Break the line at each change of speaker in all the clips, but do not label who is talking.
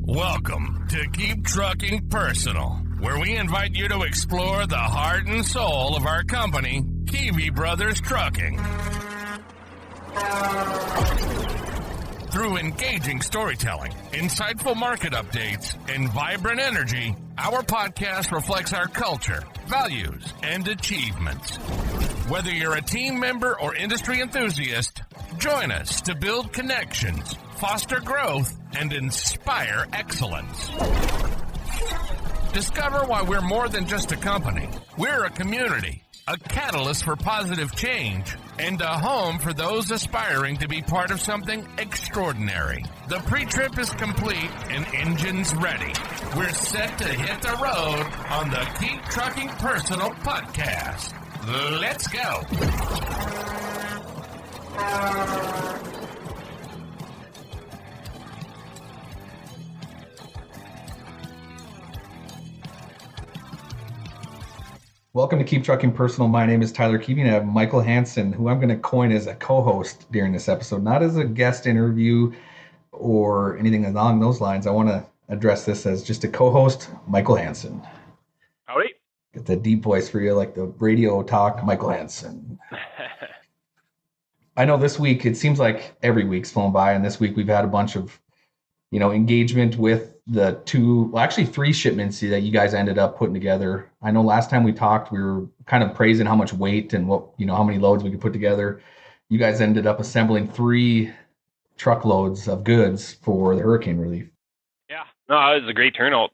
Welcome to Keep Trucking Personal, where we invite you to explore the heart and soul of our company, Kivi Brothers Trucking. Through engaging storytelling, insightful market updates, and vibrant energy, our podcast reflects our culture, values, and achievements. Whether you're a team member or industry enthusiast, join us to build connections, foster growth, and inspire excellence. Discover why we're more than just a company. We're a community, a catalyst for positive change, and a home for those aspiring to be part of something extraordinary. The pre-trip is complete and engines ready. We're set to hit the road on the Keep Trucking Personal podcast. Let's go.
Welcome to Keep Trucking Personal. My name is Tyler Kivi, and I have Michael Hansen, who I'm going to coin as a co-host during this episode, not as a guest interview or anything along those lines. I want to address this as just a co-host, Michael Hansen.
Howdy.
Get the deep voice for you, like the radio talk, Michael Hansen. I know this week, it seems like every week's flown by, and this week we've had a bunch of, engagement with the three shipments that you guys ended up putting together. I know last time we talked, we were kind of praising how much weight and how many loads we could put together. You guys ended up assembling 3 truckloads of goods for the hurricane relief.
Yeah, no, it was a great turnout.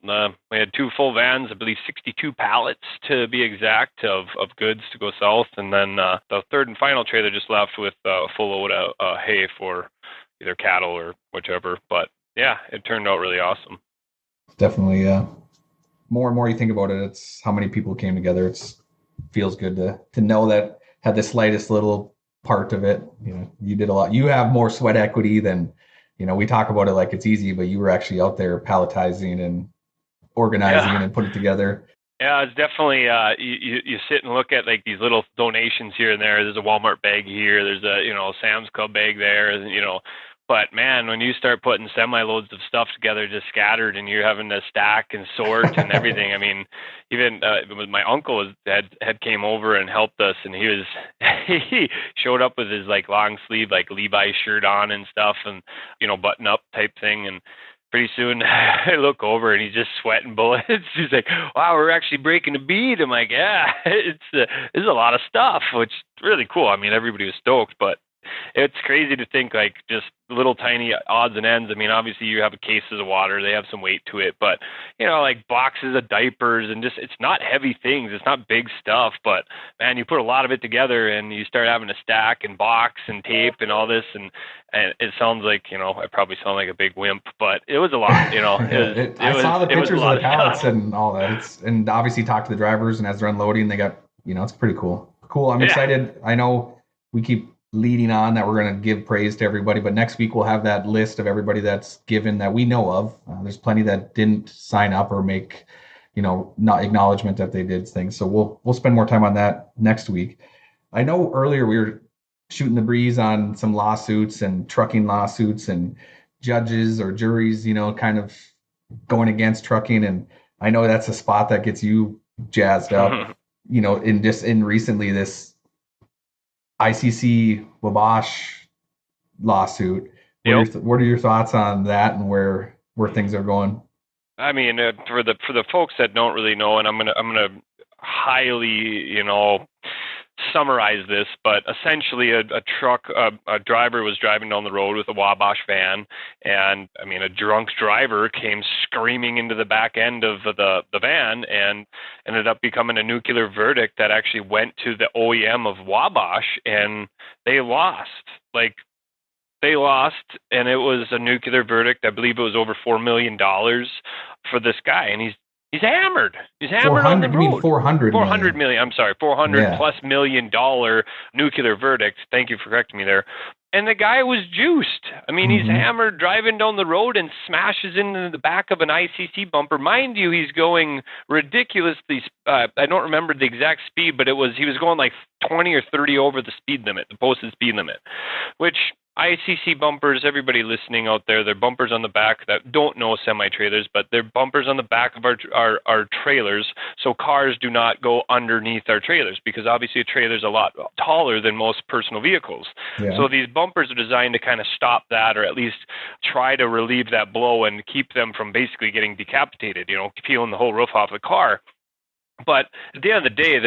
We had 2 full vans, I believe 62 pallets to be exact, of goods to go south. And then the third and final trailer just left with a full load of hay for either cattle or whichever. But yeah, it turned out really awesome.
Definitely. More and more you think about it, it's how many people came together. It feels good to know that had the slightest little part of it. You did a lot. You have more sweat equity than, we talk about it like it's easy, but you were actually out there palletizing and organizing and put it together.
Yeah, it's definitely, you sit and look at like these little donations here and there. There's a Walmart bag here. There's a, Sam's Club bag there, and, but man, when you start putting semi-loads of stuff together just scattered and you're having to stack and sort and everything, I mean, even my uncle had came over and helped us, and he showed up with his like long sleeve, like Levi shirt on and stuff, and, button up type thing. And pretty soon I look over and he's just sweating bullets. He's like, wow, we're actually breaking a bead. I'm like, yeah, it's a lot of stuff, which is really cool. I mean, everybody was stoked, but it's crazy to think like just little tiny odds and ends. I mean, obviously you have cases of water, they have some weight to it, but like boxes of diapers and just, it's not heavy things. It's not big stuff, but man, you put a lot of it together and you start having to stack and box and tape and all this. And it sounds like, I probably sound like a big wimp, but it was a lot,
I saw the pictures of the pallets and all that. And obviously talked to the drivers, and as they're unloading, they got, it's pretty cool. I'm excited. I know we keep leading on that we're going to give praise to everybody, but next week we'll have that list of everybody that's given that we know of. There's plenty that didn't sign up or make, not acknowledgement that they did things. So we'll spend more time on that next week. I know earlier we were shooting the breeze on some lawsuits and trucking lawsuits and judges or juries, kind of going against trucking. And I know that's a spot that gets you jazzed up, in recently this ICC Wabash lawsuit. What are your thoughts on that and where things are going?
I mean, for the folks that don't really know, and I'm gonna highly, summarize this, but essentially a driver was driving down the road with a Wabash van, and I mean, a drunk driver came screaming into the back end of the van and ended up becoming a nuclear verdict that actually went to the OEM of Wabash, and they lost. And it was a nuclear verdict. I believe it was over $4 million for this guy, and he's hammered. He's hammered on the road. 400 million. I'm sorry, $400+ million nuclear verdict. Thank you for correcting me there. And the guy was juiced. I mean, he's hammered driving down the road and smashes into the back of an ICC bumper. Mind you, he's going ridiculously. I don't remember the exact speed, but he was going like 20 or 30 over the speed limit, the posted speed limit, which ICC bumpers, everybody listening out there, they're bumpers on the back that don't know semi-trailers, but they're bumpers on the back of our trailers, so cars do not go underneath our trailers, because obviously a trailer is a lot taller than most personal vehicles. Yeah. So these bumpers are designed to kind of stop that, or at least try to relieve that blow and keep them from basically getting decapitated, peeling the whole roof off the car. But at the end of the day,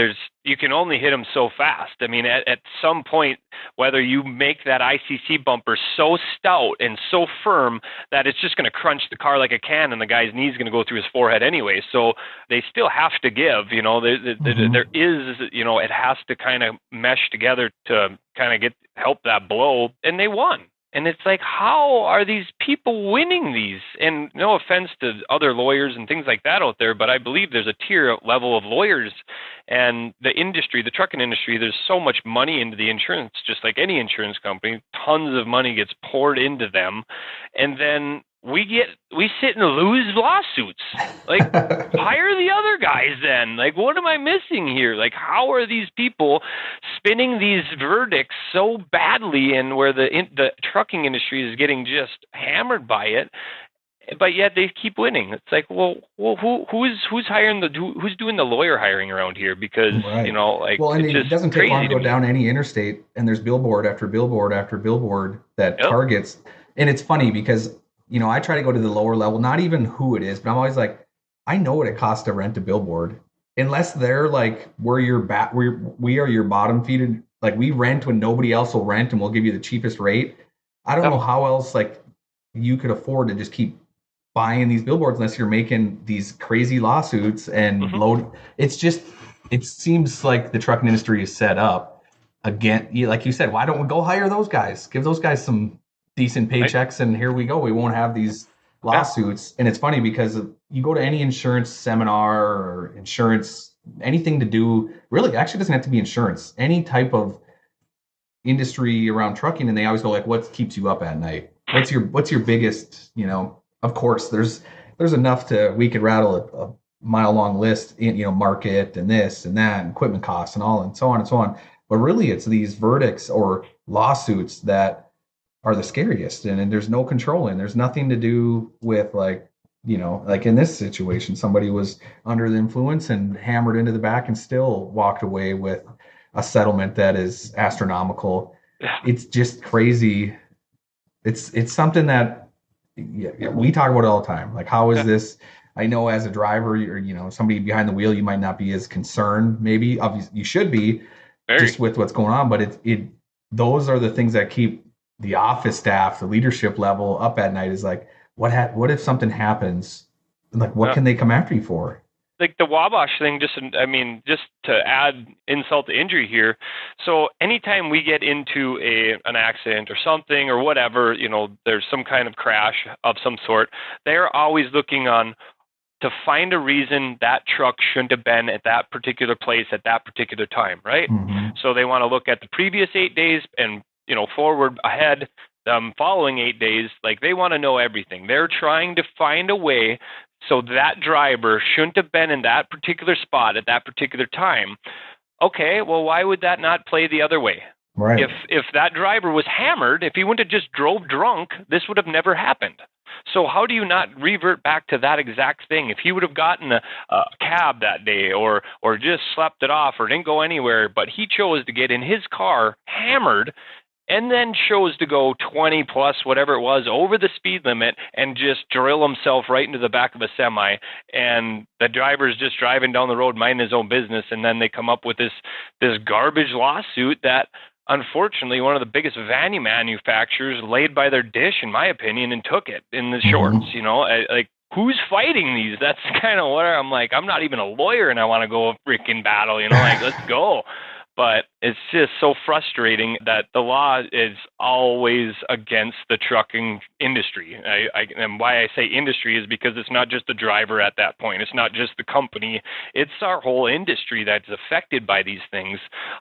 you can only hit them so fast. I mean, at some point, whether you make that ICC bumper so stout and so firm that it's just going to crunch the car like a can, and the guy's knee's going to go through his forehead anyway. So they still have to give. There is, it has to kind of mesh together to kind of help that blow, and they won. And it's like, how are these people winning these? And no offense to other lawyers and things like that out there, but I believe there's a tier level of lawyers and the industry, the trucking industry, there's so much money into the insurance, just like any insurance company, tons of money gets poured into them. And then we sit and lose lawsuits. Like, hire the other guys then. Like, what am I missing here? Like, how are these people spinning these verdicts so badly, and where the trucking industry is getting just hammered by it, but yet they keep winning? It's like, well, who's hiring who's doing the lawyer hiring around here? Because
right. And it doesn't take long to go down any interstate, and there's billboard after billboard after billboard that targets. And it's funny because I try to go to the lower level, not even who it is, but I'm always like, I know what it costs to rent a billboard. Unless they're like, we are your bottom feeder. Like, we rent when nobody else will rent, and we'll give you the cheapest rate. I don't know how else like you could afford to just keep buying these billboards unless you're making these crazy lawsuits and load. It's just, it seems like the trucking industry is set up again. Like you said, why don't we go hire those guys? Give those guys some decent paychecks, and here we go. We won't have these lawsuits. And it's funny because you go to any insurance seminar or insurance, anything to do, really, actually doesn't have to be insurance, any type of industry around trucking, and they always go like, what keeps you up at night? What's your biggest, of course there's enough we could rattle a mile long list in, market and this and that and equipment costs and all and so on and so on. But really it's these verdicts or lawsuits that are the scariest, and there's no control in. There's nothing to do with like in this situation, somebody was under the influence and hammered into the back and still walked away with a settlement that is astronomical. It's just crazy. It's something that we talk about all the time. Like, how is this? I know as a driver, or somebody behind the wheel, you might not be as concerned. Maybe obviously you should be just with what's going on, but those are the things that keep the office staff, the leadership level up at night. Is like, what if something happens? Like, what can they come after you for?
Like the Wabash thing, just to add insult to injury here. So anytime we get into an accident or something or whatever, there's some kind of crash of some sort, they're always looking to find a reason that truck shouldn't have been at that particular place at that particular time, right? Mm-hmm. So they want to look at the previous 8 days and forward ahead, following 8 days. Like, they want to know everything. They're trying to find a way so that driver shouldn't have been in that particular spot at that particular time. Okay, well, why would that not play the other way?
Right.
If that driver was hammered, if he wouldn't have just drove drunk, this would have never happened. So how do you not revert back to that exact thing? If he would have gotten a cab that day or just slept it off or didn't go anywhere, but he chose to get in his car hammered and then chose to go 20 plus whatever it was over the speed limit and just drill himself right into the back of a semi, and the driver's just driving down the road minding his own business, and then they come up with this garbage lawsuit that unfortunately one of the biggest vanny manufacturers laid by their dish, in my opinion, and took it in the shorts. Like, who's fighting these? That's kind of what I'm like. I'm not even a lawyer and I want to go a freaking battle, like, let's go. But it's just so frustrating that the law is always against the trucking industry. And why I say industry is because it's not just the driver at that point. It's not just the company. It's our whole industry that's affected by these things.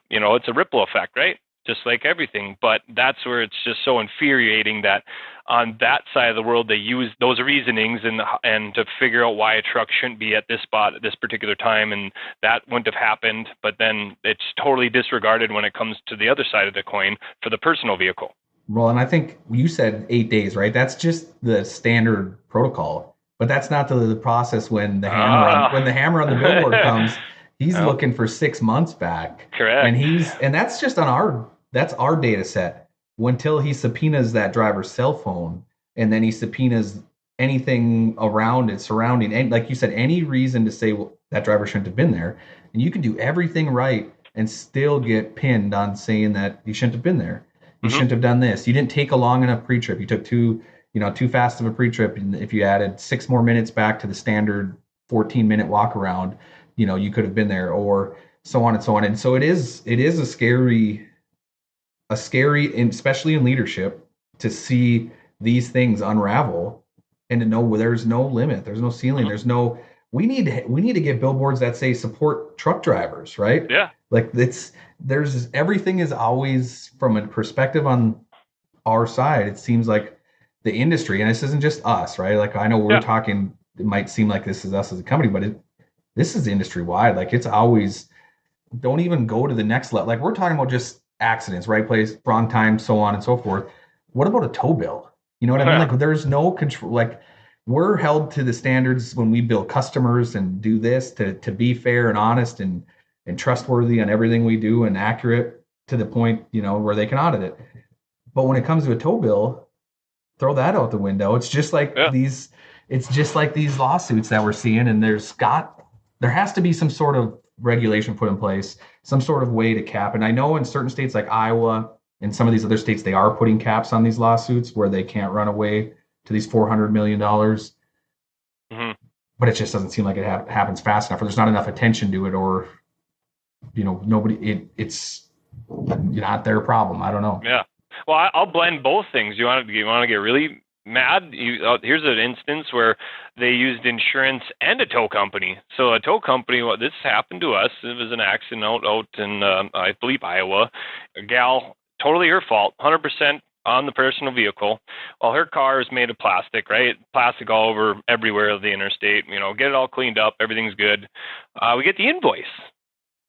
It's a ripple effect, right? Just like everything. But that's where it's just so infuriating that on that side of the world, they use those reasonings and to figure out why a truck shouldn't be at this spot at this particular time, and that wouldn't have happened. But then it's totally disregarded when it comes to the other side of the coin for the personal vehicle.
Well, and I think you said 8 days, right? That's just the standard protocol, but that's not the process when the hammer on the billboard comes. He's
Well,
looking for 6 months back,
correct.
and that's just on that's our data set until he subpoenas that driver's cell phone, and then he subpoenas anything around it, surrounding, and like you said, any reason to say, well, that driver shouldn't have been there, and you can do everything right and still get pinned on saying that you shouldn't have been there. You shouldn't have done this. You didn't take a long enough pre-trip. You took too fast of a pre-trip. And if you added 6 more minutes back to the standard 14-minute walk around, you could have been there, or so on and so on. And so it is a scary, and especially in leadership, to see these things unravel and to know there's no limit, there's no ceiling, we need to get billboards that say support truck drivers, right?
Yeah.
Like there's everything is always from a perspective on our side. It seems like the industry, and this isn't just us, right? Like I know we're talking, it might seem like this is us as a company, but this is industry wide. Like it's always, don't even go to the next level. Like we're talking about just accidents, right place, wrong time, so on and so forth. What about a tow bill? You know what I mean? Like there's no control. Like we're held to the standards when we bill customers and do this to be fair and honest and trustworthy on everything we do and accurate to the point, where they can audit it. But when it comes to a tow bill, throw that out the window. It's just like these lawsuits that we're seeing, and there has to be some sort of regulation put in place, some sort of way to cap. And I know in certain states like Iowa and some of these other states, they are putting caps on these lawsuits where they can't run away to these $400 million. But it just doesn't seem like it happens fast enough, or there's not enough attention to it, or it's not their problem. I don't know.
Yeah. Well, I'll blend both things. You want to get really mad? Here's an instance where they used insurance and a tow company. So a tow company, this happened to us. It was an accident out in, I believe, Iowa. A gal, totally her fault, 100% on the personal vehicle. Well, her car is made of plastic, right? Plastic all over everywhere of the interstate. Get it all cleaned up. Everything's good. We get the invoice.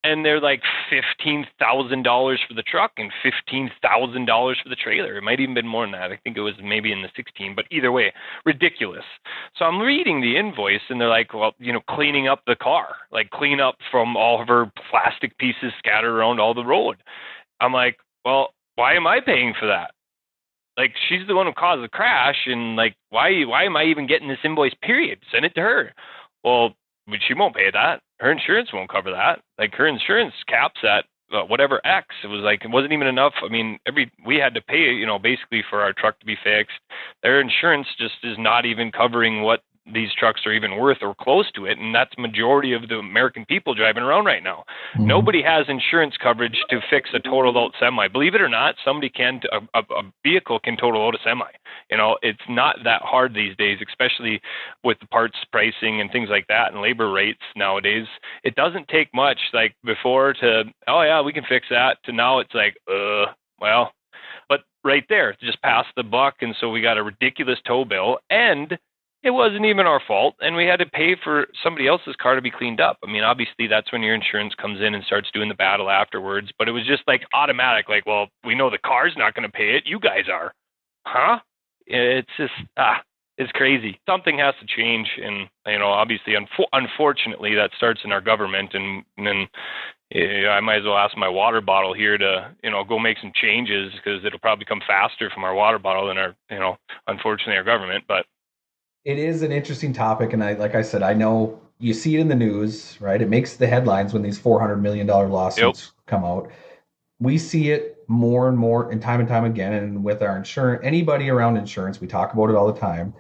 And they're like $15,000 for the truck and $15,000 for the trailer. It might even been more than that. I think it was maybe in the 16, but either way, ridiculous. So I'm reading the invoice and they're like, well, cleaning up the car, like clean up from all of her plastic pieces scattered around all the road. I'm like, well, why am I paying for that? Like, she's the one who caused the crash, and like, why am I even getting this invoice, period? Send it to her. Well, but she won't pay that. Her insurance won't cover that. Like, her insurance caps at whatever X. It wasn't even enough. I mean, we had to pay, basically for our truck to be fixed. Their insurance just is not even covering what these trucks are even worth or close to it. And that's majority of the American people driving around right now. Mm-hmm. Nobody has insurance coverage to fix a totaled out semi. Believe it or not, somebody can, a vehicle can total out a semi. It's not that hard these days, especially with the parts pricing and things like that and labor rates nowadays. It doesn't take much like before to, oh yeah, we can fix that, to now it's like, well, but right there, just pass the buck. And so we got a ridiculous tow bill, and it wasn't even our fault, and we had to pay for somebody else's car to be cleaned up. I mean, obviously, that's when your insurance comes in and starts doing the battle afterwards. But it was just like automatic, like, well, we know the car's not going to pay it. You guys are. Huh? It's just, it's crazy. Something has to change. And, obviously, unfortunately, that starts in our government. And then I might as well ask my water bottle here to, go make some changes, because it'll probably come faster from our water bottle than our, unfortunately, our government. But
it is an interesting topic, and like I said, I know you see it in the news, right? It makes the headlines when these $400 million lawsuits come out. We see it more and more and time again, and with our insurance, anybody around insurance, we talk about it all the time.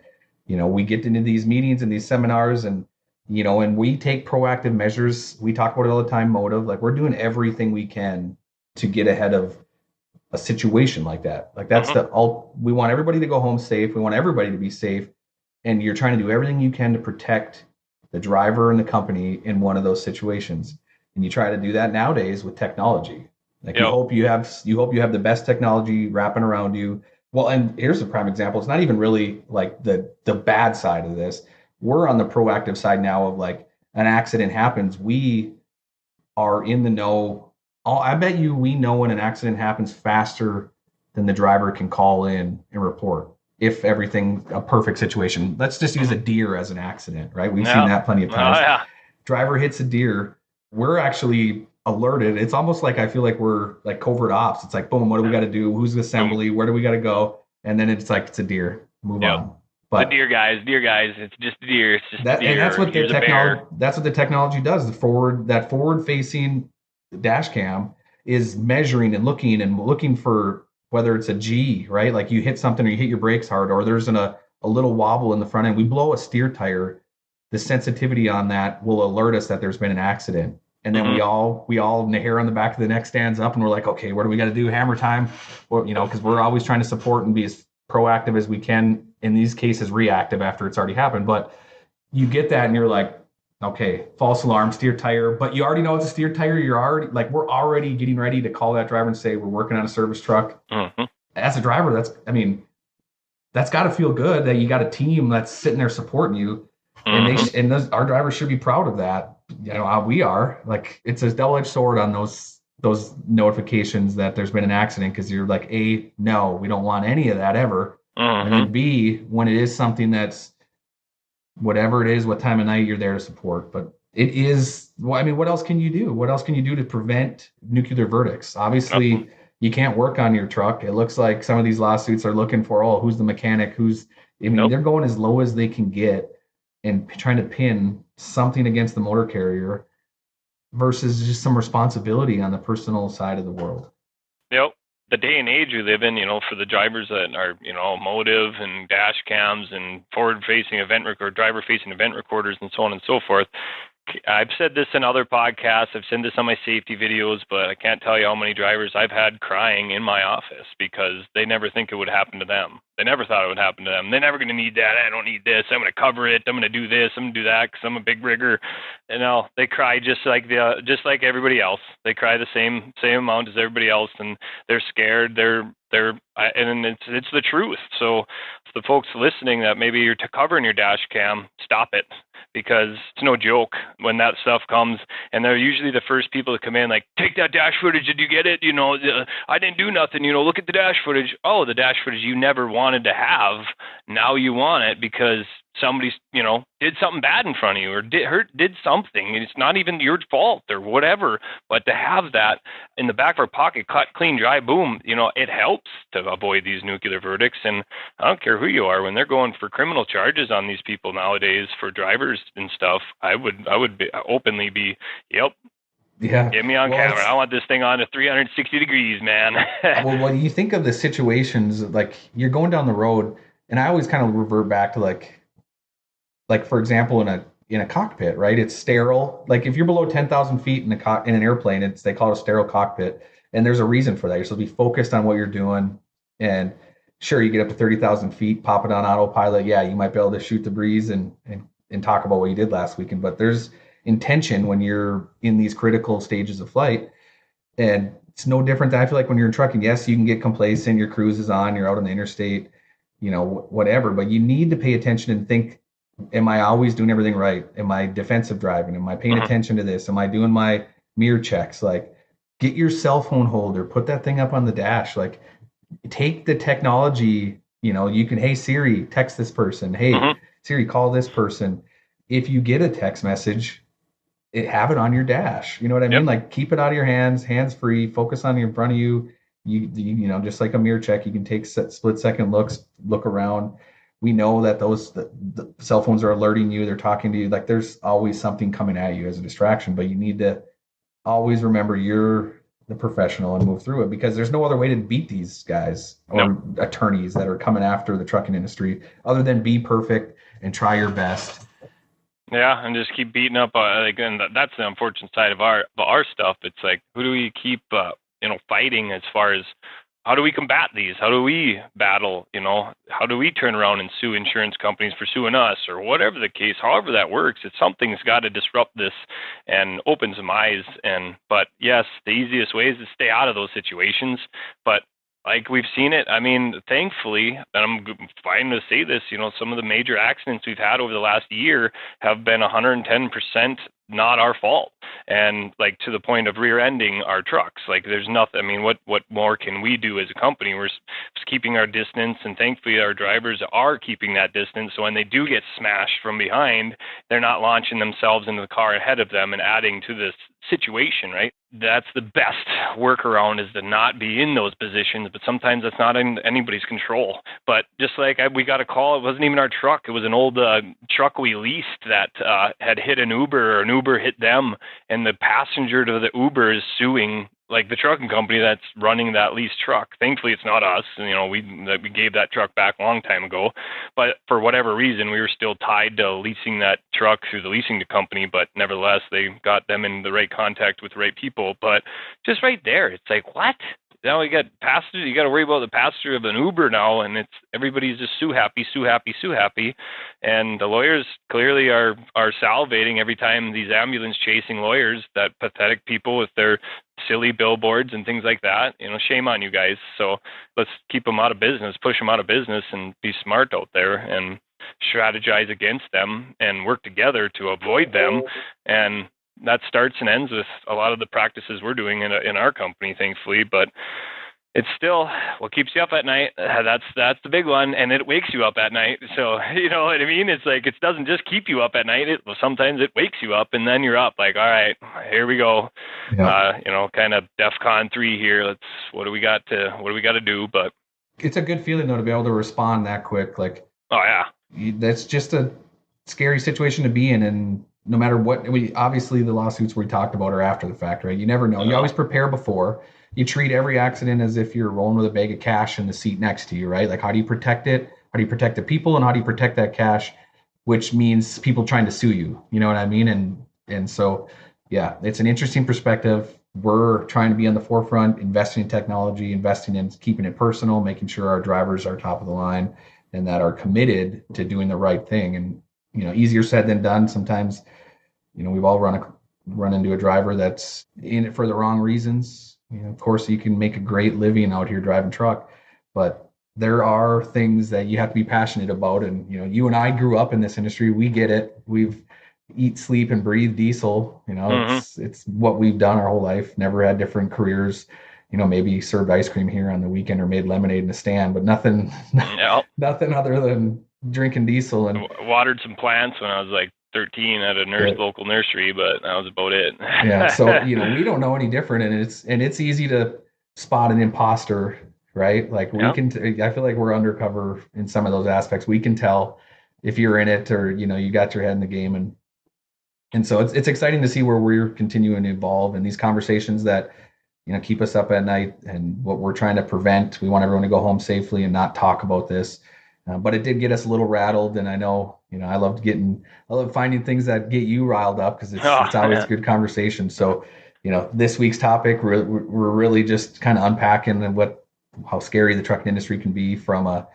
We get into these meetings and these seminars, and and we take proactive measures. We talk about it all the time, motive. Like, we're doing everything we can to get ahead of a situation like that. Like, that's we want everybody to go home safe. We want everybody to be safe. And you're trying to do everything you can to protect the driver and the company in one of those situations. And you try to do that nowadays with technology. Like, you hope you have the best technology wrapping around you. Well, and here's a prime example. It's not even really like the bad side of this. We're on the proactive side now of, like, an accident happens, we are in the know. I bet you we know when an accident happens faster then the driver can call in and report if everything a perfect situation. Let's just use a deer as an accident, right? We've seen that plenty of times. Driver hits a deer, we're actually alerted. It's almost like I feel like we're like covert ops. It's like, boom, what do we got to do? Who's the assembly? Where do we got to go? And then it's like, it's a deer. Move on. But
the deer guys, it's just a deer. It's just
that,
a deer.
And that's what the technology. That's what the technology does. That forward-facing dash cam is measuring and looking for whether it's a G, right? Like you hit something or you hit your brakes hard, or there's a little wobble in the front end. We blow a steer tire. The sensitivity on that will alert us that there's been an accident. And then we all the hair on the back of the neck stands up and we're like, okay, what do we got to do? Hammer time. Well, because we're always trying to support and be as proactive as we can, in these cases reactive after it's already happened. But you get that and you're like, okay, false alarm, steer tire, but you already know it's a steer tire. You're already like, we're already getting ready to call that driver and say, we're working on a service truck. As a driver, that's got to feel good that you got a team that's sitting there supporting you. And our drivers should be proud of that. We are. Like, it's a double-edged sword on those notifications that there's been an accident, because you're like, A, no, we don't want any of that ever. And then B, when it is something that's whatever it is, what time of night, you're there to support. But it is, what else can you do? What else can you do to prevent nuclear verdicts? Obviously, you can't work on your truck. It looks like some of these lawsuits are looking for, who's the mechanic? They're going as low as they can get and trying to pin something against the motor carrier versus just some responsibility on the personal side of the world.
Yep. The day and age we live in, for the drivers that are, motive and dash cams and forward-facing driver-facing event recorders and so on and so forth. I've said this in other podcasts. I've said this on my safety videos, but I can't tell you how many drivers I've had crying in my office because they never think it would happen to them. They never thought it would happen to them. They're never going to need that. I don't need this. I'm going to cover it. I'm going to do this. I'm going to do that because I'm a big rigger. They cry just like everybody else. They cry the same amount as everybody else, and they're scared. And it's the truth. So the folks listening that maybe you're covering your dash cam, stop it, because it's no joke when that stuff comes. And they're usually the first people to come in, like, take that dash footage. Did you get it? I didn't do nothing. Look at the dash footage. Oh, the dash footage you never wanted to have. Now you want it because somebody, did something bad in front of you or did something. It's not even your fault or whatever. But to have that in the back of our pocket, cut, clean, dry, boom, it helps to avoid these nuclear verdicts. And I don't care who you are, when they're going for criminal charges on these people nowadays for drivers and stuff, I would openly be, yep.
Yeah.
Get me on camera. I want this thing on to 360 degrees, man.
Well, when you think of the situations, like you're going down the road, and I always kind of revert back to like for example, in a cockpit, right? It's sterile. Like if you're below 10,000 feet in an airplane, they call it a sterile cockpit, and there's a reason for that. You're supposed to be focused on what you're doing, and sure, you get up to 30,000 feet, pop it on autopilot. Yeah, you might be able to shoot the breeze and talk about what you did last weekend, but there's intention when you're in these critical stages of flight. And it's no different than I feel like when you're in trucking. Yes, you can get complacent, your cruise is on, you're out on the interstate, whatever, but you need to pay attention and think, am I always doing everything right? Am I defensive driving? Am I paying attention to this? Am I doing my mirror checks? Like, get your cell phone holder, put that thing up on the dash, like take the technology, you can, hey Siri, text this person. Hey Siri, call this person. If you get a text message, have it on your dash. You know what I mean? Like, keep it out of your hands free, focus on in front of you. You just like a mirror check, you can take split second looks, look around. We know that the cell phones are alerting you, they're talking to you. Like, there's always something coming at you as a distraction, but you need to always remember you're the professional and move through it, because there's no other way to beat these guys or attorneys that are coming after the trucking industry other than be perfect and try your best.
Yeah, and just keep beating up. And that's the unfortunate side of our stuff. It's like, who do we keep, fighting as far as how do we combat these? How do we battle? How do we turn around and sue insurance companies for suing us, or whatever the case? However that works, something's got to disrupt this and open some eyes. But yes, the easiest way is to stay out of those situations. But Like we've seen it. I mean, thankfully, and I'm fine to say this, some of the major accidents we've had over the last year have been 110% not our fault. And like to the point of rear-ending our trucks. Like there's nothing, I mean, what more can we do as a company? We're just keeping our distance, and thankfully our drivers are keeping that distance. So when they do get smashed from behind, they're not launching themselves into the car ahead of them and adding to this situation, right? That's the best workaround, is to not be in those positions, but sometimes that's not in anybody's control. But just like we got a call, it wasn't even our truck. It was an old truck we leased that had hit an Uber, or an Uber hit them, and the passenger to the Uber is suing like the trucking company that's running that leased truck. Thankfully, it's not us. We gave that truck back a long time ago, but for whatever reason, we were still tied to leasing that truck through the leasing company. But nevertheless, they got them in the right contact with the right people. But just right there, it's like, what? Now we got passengers. You got to worry about the passenger of an Uber now, and everybody's just sue happy, and the lawyers clearly are salivating every time these ambulance chasing lawyers, that pathetic people with their silly billboards and things like that. Shame on you guys. So let's keep them out of business, push them out of business, and be smart out there and strategize against them and work together to avoid them. And that starts and ends with a lot of the practices we're doing in our company, thankfully. But it's still what keeps you up at night. That's the big one, and it wakes you up at night. So you know what I mean? It's like, it doesn't just keep you up at night. Sometimes it wakes you up, and then you're up like, all right, here we go. Yeah. Kind of DEFCON 3 here. What do we got to do? But
it's a good feeling though to be able to respond that quick. Like,
oh yeah,
that's just a scary situation to be in, and no matter what, obviously the lawsuits we talked about are after the fact, right? You never know. You always prepare before. You treat every accident as if you're rolling with a bag of cash in the seat next to you, right? Like, how do you protect it? How do you protect the people, and how do you protect that cash? Which means people trying to sue you. You know what I mean? And so, yeah, it's an interesting perspective. We're trying to be on the forefront, investing in technology, investing in keeping it personal, making sure our drivers are top of the line and that are committed to doing the right thing. And easier said than done. Sometimes, we've all run into a driver that's in it for the wrong reasons. Of course, you can make a great living out here driving truck, but there are things that you have to be passionate about. And, you and I grew up in this industry. We get it. We've eat, sleep, and breathe diesel. It's what we've done our whole life. Never had different careers. Maybe served ice cream here on the weekend or made lemonade in a stand, but nothing other than drinking diesel. And
watered some plants when I was like 13 at a local nursery, but that was about it.
Yeah. So, we don't know any different, and it's easy to spot an imposter, right? Like I feel like we're undercover in some of those aspects. We can tell if you're in it, or, you got your head in the game. And so it's exciting to see where we're continuing to evolve, and these conversations that, keep us up at night, and what we're trying to prevent. We want everyone to go home safely and not talk about this. But it did get us a little rattled, and I know, I love finding things that get you riled up, because it's always good conversation. So, this week's topic, we're really just kind of unpacking how scary the trucking industry can be from a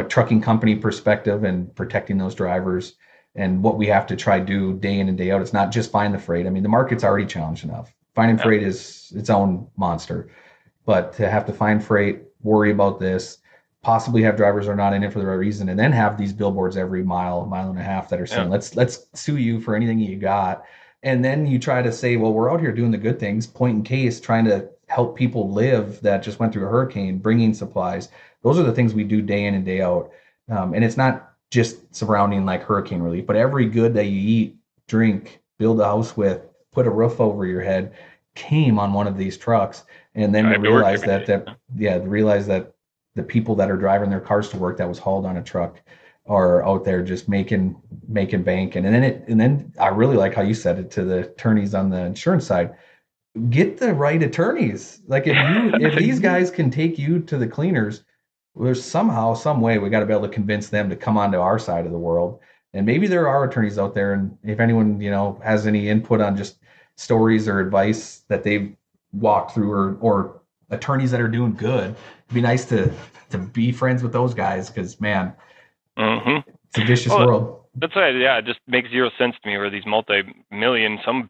trucking company perspective, and protecting those drivers, and what we have to try to do day in and day out. It's not just find the freight. I mean, the market's already challenged enough. Finding freight is its own monster, but to have to find freight, worry about this, possibly have drivers are not in it for the right reason, and then have these billboards every mile and a half that are saying, let's sue you for anything you got. And then you try to say, well, we're out here doing the good things, point in case, trying to help people live that just went through a hurricane, bringing supplies. Those are the things we do day in and day out. And it's not just surrounding like hurricane relief, but every good that you eat, drink, build a house with, put a roof over your head, came on one of these trucks. And then realize that the people that are driving their cars to work that was hauled on a truck are out there just making bank. And then I really like how you said it to the attorneys on the insurance side. Get the right attorneys. Like if these guys can take you to the cleaners, there's somehow, some way we got to be able to convince them to come onto our side of the world. And maybe there are attorneys out there, and if anyone, has any input on just stories or advice that they've walked through, or attorneys that are doing good, it'd be nice to be friends with those guys, because man, it's a vicious world.
That's why, yeah, it just makes zero sense to me where these multi-million, some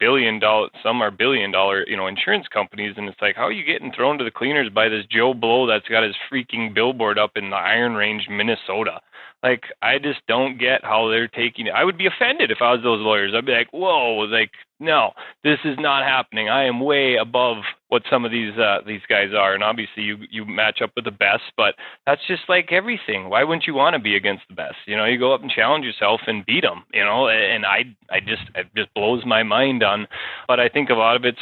are billion-dollar, insurance companies, and it's like, how are you getting thrown to the cleaners by this Joe Blow that's got his freaking billboard up in the Iron Range, Minnesota? Like, I just don't get how they're taking it. I would be offended if I was those lawyers. I'd be like, whoa, like, no, this is not happening. I am way above what some of these guys are, and obviously you match up with the best, but that's just like everything. Why wouldn't you want to be against the best? You go up and challenge yourself and beat them. And it just blows my mind on. But I think a lot of it's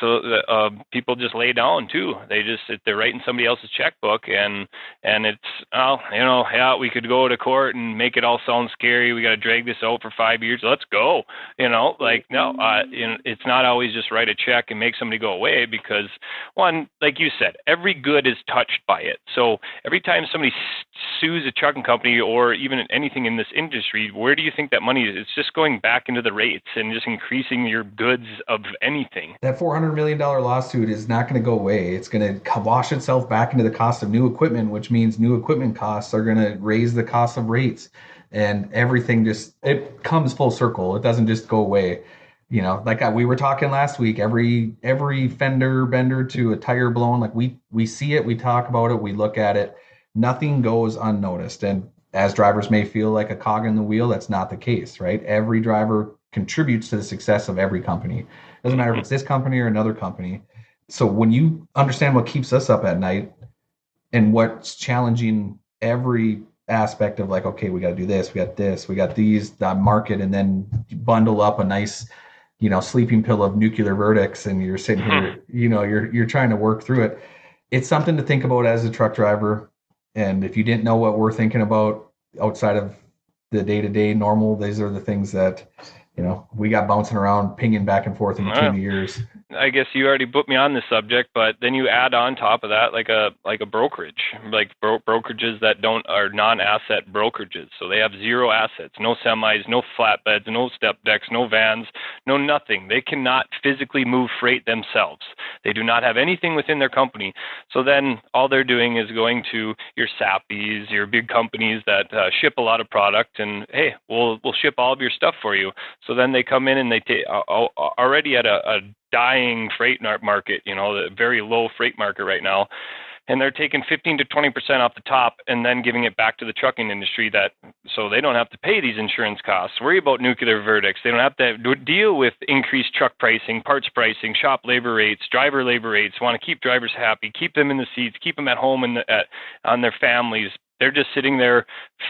people just lay down too. They're writing somebody else's checkbook, and it's we could go to court and make it all sound scary. We got to drag this out for 5 years. Let's go. It's not always just write a check and make somebody go away, because one, like you said, every good is touched by it. So every time somebody sues a trucking company or even anything in this industry, where do you think that money is? It's just going back into the rates and just increasing your goods of anything.
That $400 million lawsuit is not going to go away. It's going to wash itself back into the cost of new equipment, which means new equipment costs are going to raise the cost of rates, and everything it comes full circle. It doesn't just go away. Like we were talking last week, every fender bender to a tire blown, like we see it, we talk about it, we look at it, nothing goes unnoticed. And as drivers may feel like a cog in the wheel, that's not the case, right? Every driver contributes to the success of every company. Doesn't matter if it's this company or another company. So when you understand what keeps us up at night and what's challenging every aspect of, like, okay, we got to do this, we got these, the market, and then bundle up a nice sleeping pill of nuclear verdicts, and you're sitting here, you're trying to work through it. It's something to think about as a truck driver. And if you didn't know what we're thinking about outside of the day-to-day normal, these are the things that, we got bouncing around, pinging back and forth in between the years.
I guess you already put me on this subject, but then you add on top of that like a brokerage, like brokerages that are non-asset brokerages. So they have zero assets, no semis, no flatbeds, no step decks, no vans, no nothing. They cannot physically move freight themselves. They do not have anything within their company. So then all they're doing is going to your Sappies, your big companies that ship a lot of product, and hey, we'll ship all of your stuff for you. So then they come in and they take already at a dying freight market, the very low freight market right now, and they're taking 15 to 20% off the top and then giving it back to the trucking industry, so they don't have to pay these insurance costs, worry about nuclear verdicts. They don't have to deal with increased truck pricing, parts pricing, shop labor rates, driver labor rates, want to keep drivers happy, keep them in the seats, keep them at home on their families. They're just sitting there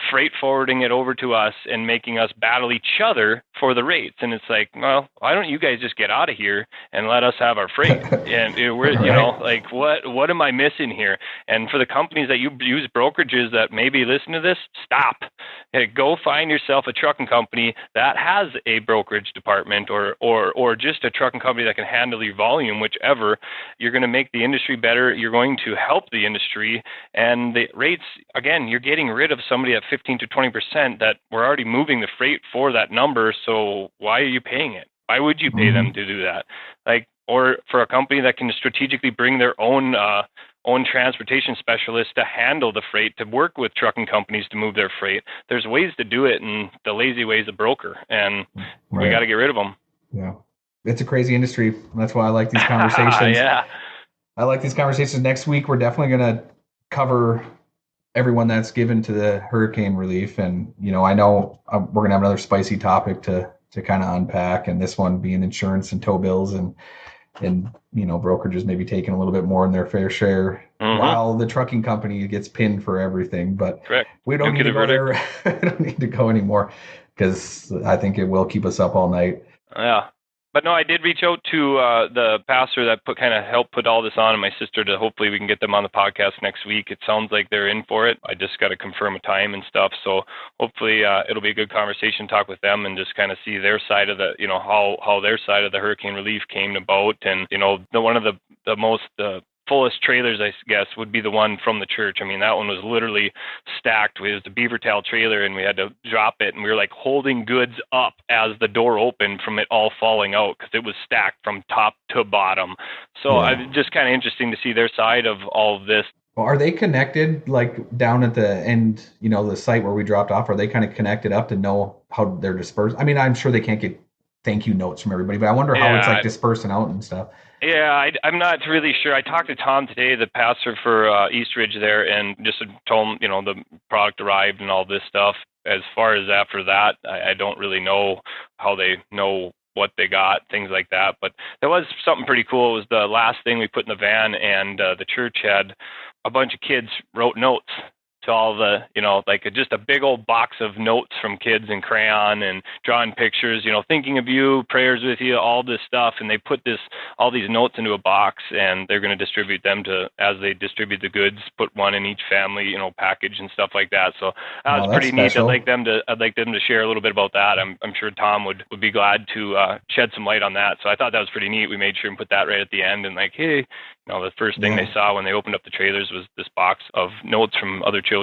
freight forwarding it over to us and making us battle each other for the rates. And it's like, well, why don't you guys just get out of here and let us have our freight? And we're, like, what am I missing here? And for the companies that use brokerages that maybe listen to this, stop. Go find yourself a trucking company that has a brokerage department or just a trucking company that can handle your volume, whichever. You're going to make the industry better. You're going to help the industry. And the rates, again, you're getting rid of somebody at 15 to 20% that we're already moving the freight for that number. So why are you paying it? Why would you pay them to do that? Or for a company that can strategically bring their own transportation specialists to handle the freight, to work with trucking companies to move their freight. There's ways to do it, and the lazy way is a broker, and we got to get rid of them.
Yeah. It's a crazy industry. That's why I like these conversations.
Yeah.
I like these conversations. Next week, we're definitely going to cover everyone that's given to the hurricane relief. And, I know we're going to have another spicy topic to kind of unpack. And this one being insurance and tow bills and brokerages maybe taking a little bit more in their fair share while the trucking company gets pinned for everything. But
correct.
We don't need to go there. We don't need to go anymore, because I think it will keep us up all night.
Yeah. But no, I did reach out to the pastor that helped put all this on, and my sister, to hopefully we can get them on the podcast next week. It sounds like they're in for it. I just got to confirm a time and stuff. So hopefully it'll be a good conversation, talk with them and just kind of see their side of the, how their side of the hurricane relief came about. And, one of the most fullest trailers, I guess, would be the one from the church. I mean, that one was literally stacked. It was the beaver tail trailer, and we had to drop it, and we were like holding goods up as the door opened from it all falling out, because it was stacked from top to bottom. So It's just kind of interesting to see their side of all of this.
Well, are they connected like down at the end, the site where we dropped off? Are they kind of connected up to know how they're dispersed? I mean, I'm sure they can't get thank you notes from everybody, but I wonder how it's
Yeah,
like dispersing out and stuff.
yeah, I'm not really sure. I talked to Tom today, the pastor for East Ridge there, and just told him, the product arrived and all this stuff. As far as after that, I don't really know how they know what they got, things like that. But there was something pretty cool. It was the last thing we put in the van, and the church had a bunch of kids wrote notes to all the, like just a big old box of notes from kids in crayon and drawing pictures, thinking of you, prayers with you, all this stuff. And they put all these notes into a box, and they're going to distribute them as they distribute the goods, put one in each family, package and stuff like that. So that was pretty neat. I'd like them to share a little bit about that. I'm sure Tom would be glad to shed some light on that. So I thought that was pretty neat. We made sure and put that right at the end, and like, hey, the first thing they saw when they opened up the trailers was this box of notes from other children.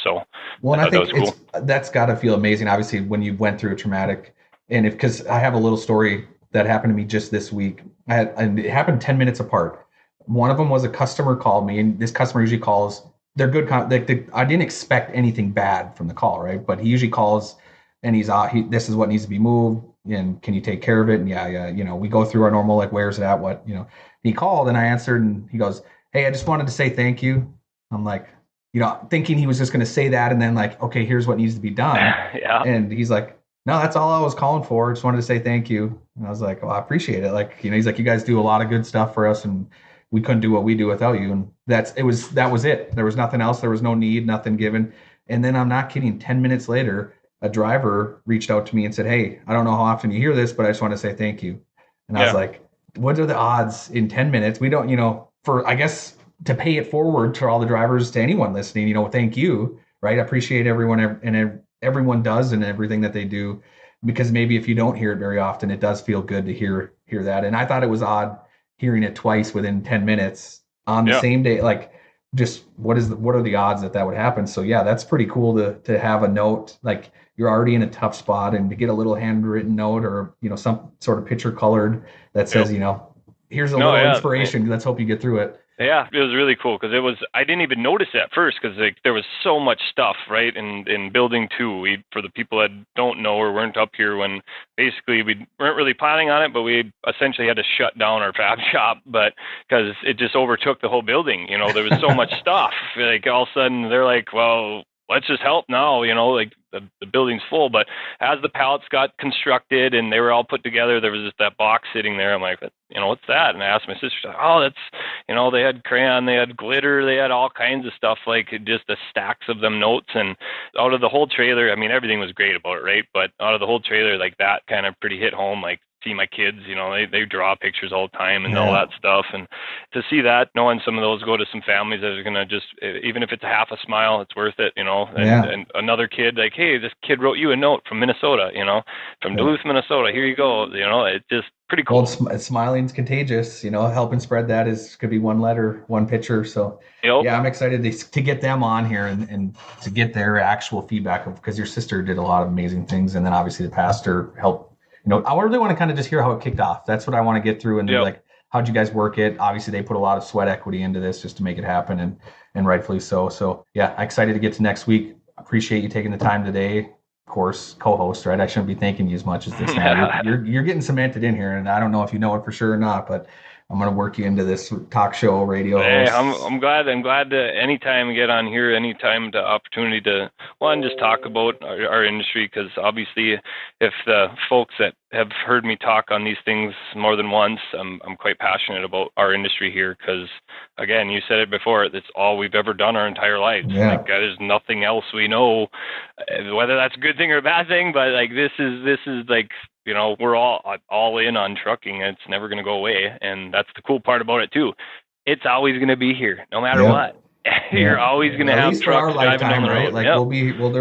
So,
well, I think that was cool. That's got to feel amazing. Obviously, when you went through a traumatic, and because I have a little story that happened to me just this week. And it happened 10 minutes apart. One of them was a customer called me, and this customer usually calls. They're good. I didn't expect anything bad from the call, right? But he usually calls, and this is what needs to be moved, and can you take care of it? And yeah, we go through our normal, like, where's it at? What, He called, and I answered, and he goes, hey, I just wanted to say thank you. I'm like, thinking he was just going to say that, and then like, okay, here's what needs to be done.
Yeah.
And he's like, no, that's all I was calling for. Just wanted to say thank you. And I was like, well, I appreciate it. Like, he's like, you guys do a lot of good stuff for us, and we couldn't do what we do without you. And that was it. There was nothing else. There was no need, nothing given. And then I'm not kidding. 10 minutes later, a driver reached out to me and said, hey, I don't know how often you hear this, but I just want to say thank you. And I was like, what are the odds in 10 minutes? We don't, I guess to pay it forward to all the drivers, to anyone listening, thank you, right? I appreciate everyone, and everyone does, and everything that they do, because maybe if you don't hear it very often, it does feel good to hear that. And I thought it was odd hearing it twice within 10 minutes on the same day. Like, just what are the odds that would happen? So yeah, that's pretty cool to have a note, like you're already in a tough spot, and to get a little handwritten note, or some sort of picture colored that says, here's a little inspiration. Let's hope you get through it.
Yeah, it was really cool, because I didn't even notice it at first, because there was so much stuff, right, in building 2. For the people that don't know or weren't up here, when basically we weren't really planning on it, but we essentially had to shut down our fab shop, but because it just overtook the whole building. There was so much stuff. Like, all of a sudden they're like, well, let's just help now, like the building's full. But as the pallets got constructed and they were all put together, there was just that box sitting there. I'm like, what's that? And I asked my sister, oh, that's, they had crayon, they had glitter, they had all kinds of stuff, like just the stacks of them notes. And out of the whole trailer, I mean, everything was great about it, right? But out of the whole trailer, like, that kind of pretty hit home. Like, see my kids, they draw pictures all the time and all that stuff. And to see that, knowing some of those go to some families that are going to just, even if it's half a smile, it's worth it, and another kid, like, hey, this kid wrote you a note from Minnesota, from Duluth, Minnesota, here you go. It's just pretty cool.
Well, smiling's contagious, helping spread that could be one letter, one picture. So yeah, I'm excited to get them on here and to get their actual feedback, because your sister did a lot of amazing things. And then obviously the pastor helped. I really want to kind of just hear how it kicked off. That's what I want to get through. And like, how'd you guys work it? Obviously, they put a lot of sweat equity into this just to make it happen, and rightfully so. So yeah, excited to get to next week. Appreciate you taking the time today. Of course, co-host, right? I shouldn't be thanking you as much as this now. You're getting cemented in here, and I don't know if you know it for sure or not, but I'm going to work you into this talk show radio.
Hey, I'm glad to anytime get on here, anytime the opportunity to just talk about our industry, because obviously if the folks that have heard me talk on these things more than once, I'm quite passionate about our industry here, because again, you said it before, it's all we've ever done our entire lives.
Yeah.
Like, there's nothing else we know, whether that's a good thing or a bad thing, but like, this is like, we're all in on trucking. It's never going to go away. And that's the cool part about it too. It's always going to be here, no matter what. You're always going to have trucks driving down the road.
Like, there'll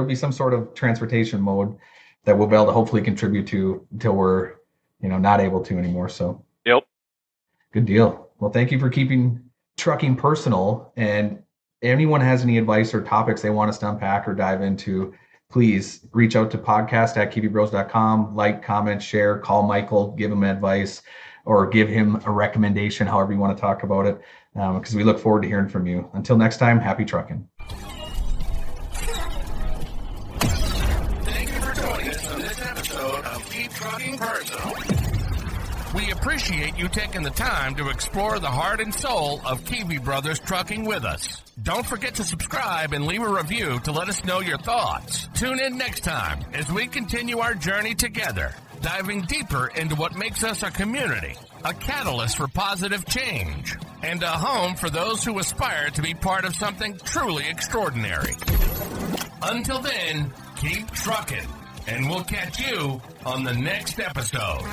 be some sort of transportation mode that we'll be able to hopefully contribute to until we're, not able to anymore. So good deal. Well, thank you for keeping trucking personal. And anyone has any advice or topics they want us to unpack or dive into, please reach out to podcast@kivibros.com, like, comment, share, call Michael, give him advice, or give him a recommendation, however you want to talk about it. because we look forward to hearing from you. Until next time, happy trucking.
Thank you for joining us on this episode of Keep Trucking Personal. We appreciate you taking the time to explore the heart and soul of Kivi Brothers Trucking with us. Don't forget to subscribe and leave a review to let us know your thoughts. Tune in next time as we continue our journey together, diving deeper into what makes us a community, a catalyst for positive change, and a home for those who aspire to be part of something truly extraordinary. Until then, keep trucking, and we'll catch you on the next episode.